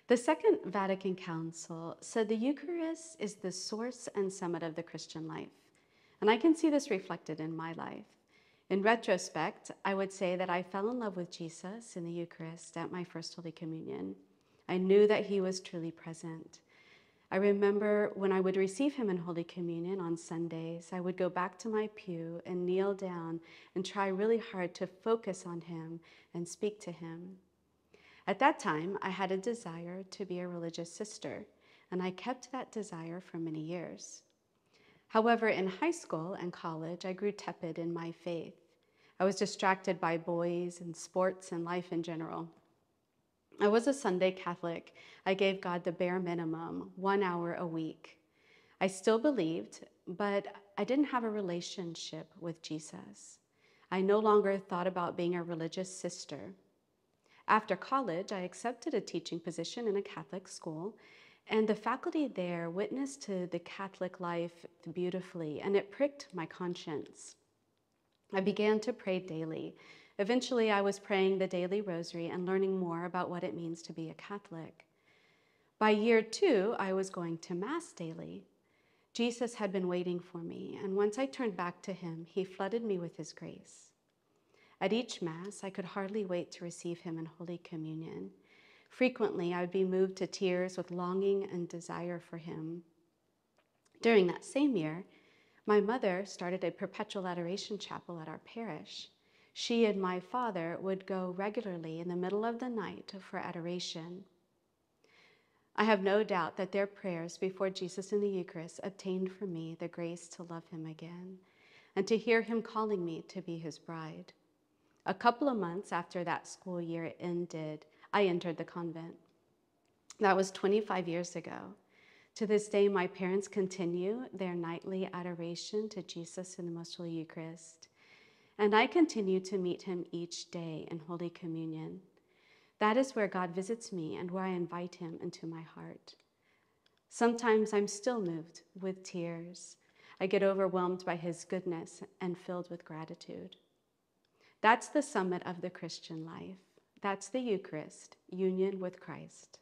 The Second Vatican Council said the Eucharist is the source and summit of the Christian life. And I can see this reflected in my life. In retrospect, I would say that I fell in love with Jesus in the Eucharist at my First Holy Communion. I knew that he was truly present. I remember when I would receive him in Holy Communion on Sundays, I would go back to my pew and kneel down and try really hard to focus on him and speak to him. At that time, I had a desire to be a religious sister, and I kept that desire for many years. However, in high school and college, I grew tepid in my faith. I was distracted by boys and sports and life in general. I was a Sunday Catholic. I gave God the bare minimum, 1 hour a week. I still believed, but I didn't have a relationship with Jesus. I no longer thought about being a religious sister. After college, I accepted a teaching position in a Catholic school, and the faculty there witnessed to the Catholic life beautifully, and it pricked my conscience. I began to pray daily. Eventually, I was praying the daily rosary and learning more about what it means to be a Catholic. By year 2, I was going to Mass daily. Jesus had been waiting for me, and once I turned back to him, he flooded me with his grace. At each Mass, I could hardly wait to receive him in Holy Communion. Frequently, I would be moved to tears with longing and desire for him. During that same year, my mother started a perpetual adoration chapel at our parish. She and my father would go regularly in the middle of the night for adoration. I have no doubt that their prayers before Jesus in the Eucharist obtained for me the grace to love him again and to hear him calling me to be his bride. A couple of months after that school year ended, I entered the convent. That was 25 years ago. To this day, my parents continue their nightly adoration to Jesus in the Most Holy Eucharist, and I continue to meet him each day in Holy Communion. That is where God visits me and where I invite him into my heart. Sometimes I'm still moved with tears. I get overwhelmed by his goodness and filled with gratitude. That's the summit of the Christian life. That's the Eucharist, union with Christ.